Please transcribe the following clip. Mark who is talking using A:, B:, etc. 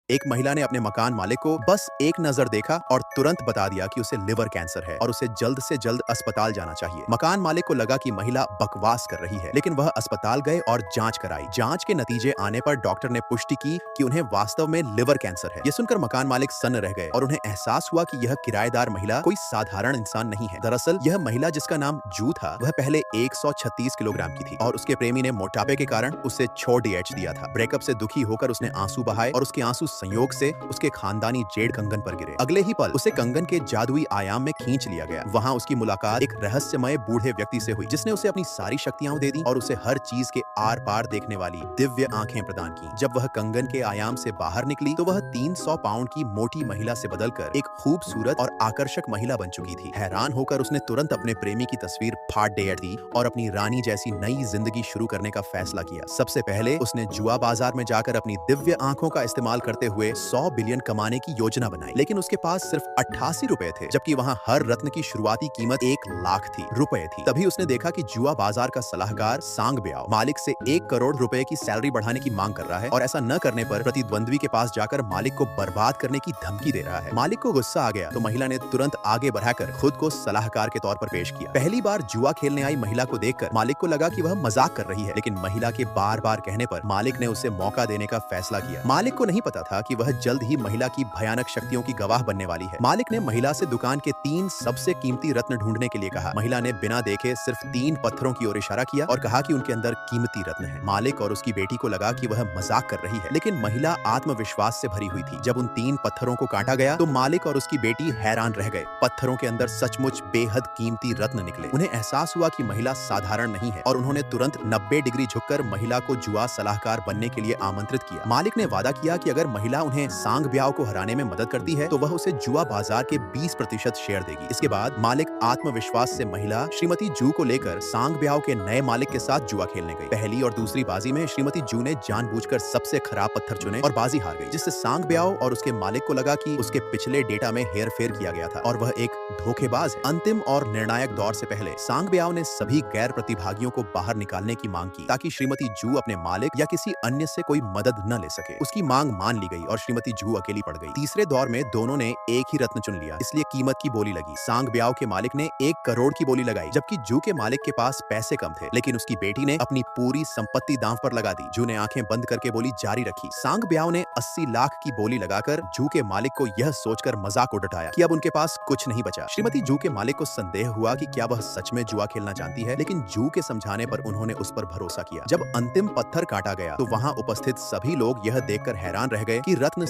A: एक महिला ने अपने मकान मालिक को बस एक नजर देखा और तुरंत बता दिया कि उसे लिवर कैंसर है और उसे जल्द से जल्द अस्पताल जाना चाहिए। मकान मालिक को लगा कि महिला बकवास कर रही है, लेकिन वह अस्पताल गए और जांच कराई। जांच के नतीजे आने पर डॉक्टर ने पुष्टि की कि उन्हें वास्तव में लिवर कैंसर है। ये सुनकर मकान मालिक सन्न रह गए और उन्हें एहसास हुआ कि यह किराएदार महिला कोई साधारण इंसान नहीं है। दरअसल यह महिला, जिसका नाम जू था, वह पहले 136 किलोग्राम की थी और उसके प्रेमी ने मोटापे के कारण उसे छोड़ दिया था। ब्रेकअप से दुखी होकर उसने आंसू बहाए और उसके आंसू संयोग से उसके खानदानी जेड कंगन पर गिरे। अगले ही पल उसे कंगन के जादुई आयाम में खींच लिया गया। वहां उसकी मुलाकात एक रहस्यमय बूढ़े व्यक्ति से हुई, जिसने उसे अपनी सारी शक्तियां दे दी और उसे हर चीज के आर पार देखने वाली दिव्य आंखें प्रदान की। जब वह कंगन के आयाम से बाहर निकली तो वह 300 पाउंड की मोटी महिला से बदलकर एक खूबसूरत और आकर्षक महिला बन चुकी थी। हैरान होकर उसने तुरंत अपने प्रेमी की तस्वीर फाड़ दी और अपनी रानी जैसी नई जिंदगी शुरू करने का फैसला किया। सबसे पहले उसने जुआ बाजार में जाकर अपनी दिव्य आंखों का इस्तेमाल करते हुए 100 बिलियन कमाने की योजना बनाई, लेकिन उसके पास सिर्फ 88 रुपए थे, जबकि वहां हर रत्न की शुरुआती कीमत 1 लाख रुपए थी। तभी उसने देखा कि जुआ बाजार का सलाहकार सांग ब्याओ मालिक से 1 करोड़ रुपए की सैलरी बढ़ाने की मांग कर रहा है और ऐसा न करने पर प्रतिद्वंद्वी के पास जाकर मालिक को बर्बाद करने की धमकी दे रहा है। मालिक को गुस्सा आ गया तो महिला ने तुरंत आगे बढ़ाकर खुद को सलाहकार के तौर पर पेश किया। पहली बार जुआ खेलने आई महिला को देखकर मालिक को लगा कि वह मजाक कर रही है, लेकिन महिला के बार बार कहने पर मालिक ने उसे मौका देने का फैसला किया। मालिक को नहीं पता था कि वह जल्द ही महिला की भयानक शक्तियों की गवाह बनने वाली है। मालिक ने महिला से दुकान के 3 सबसे कीमती रत्न ढूंढने के लिए कहा। महिला ने बिना देखे सिर्फ 3 पत्थरों की ओर इशारा किया और कहा कि उनके अंदर कीमती रत्न है। मालिक और उसकी बेटी को लगा कि वह मजाक कर रही है, लेकिन महिला आत्मविश्वास से भरी हुई थी। जब उन 3 पत्थरों को काटा गया तो मालिक और उसकी बेटी हैरान रह गए। पत्थरों के अंदर सचमुच बेहद कीमती रत्न निकले। उन्हें एहसास हुआ कि महिला साधारण नहीं है और उन्होंने तुरंत 90 डिग्री झुककर महिला को जुआ सलाहकार बनने के लिए आमंत्रित किया। मालिक ने वादा किया कि अगर महिला उन्हें सांग ब्याओ को हराने में मदद करती है तो वह उसे जुआ बाजार के 20% शेयर देगी। इसके बाद मालिक आत्मविश्वास से महिला श्रीमती जू को लेकर सांग ब्याओ के नए मालिक के साथ जुआ खेलने गई। पहली और दूसरी बाजी में श्रीमती जू ने जानबूझकर सबसे खराब पत्थर चुने और बाजी हार गई, जिससे सांग ब्याओ और उसके मालिक को लगा कि उसके पिछले डेटा में हेरफेर किया गया था और वह एक धोखेबाज है। अंतिम और निर्णायक दौर से पहले सांग ब्याओ ने सभी गैर प्रतिभागियों को बाहर निकालने की मांग की, ताकि श्रीमती जू अपने मालिक या किसी अन्य से कोई मदद न ले सके। उसकी मांग मान ली गई और श्रीमती जू अकेली पड़ गई। तीसरे दौर में दोनों ने एक ही रत्न चुन लिया, इसलिए कीमत की बोली लगी। सांग ब्याओ के मालिक ने 1 करोड़ की बोली लगाई, जबकि जू के मालिक के पास पैसे कम थे, लेकिन उसकी बेटी ने अपनी पूरी संपत्ति दांव पर लगा दी। जू ने आंखें बंद करके बोली जारी रखी। सांग ब्याओ ने 80 लाख की बोली लगाकर जू के मालिक को यह सोचकर मजाक उड़ाया कि अब उनके पास कुछ नहीं बचा। श्रीमती जू के मालिक को संदेह हुआ कि क्या वह सच में जुआ खेलना जानती है, लेकिन जू के समझाने पर उन्होंने उस पर भरोसा किया। जब अंतिम पत्थर काटा गया तो वहां उपस्थित सभी लोग यह देखकर हैरान रह गए कि रत्न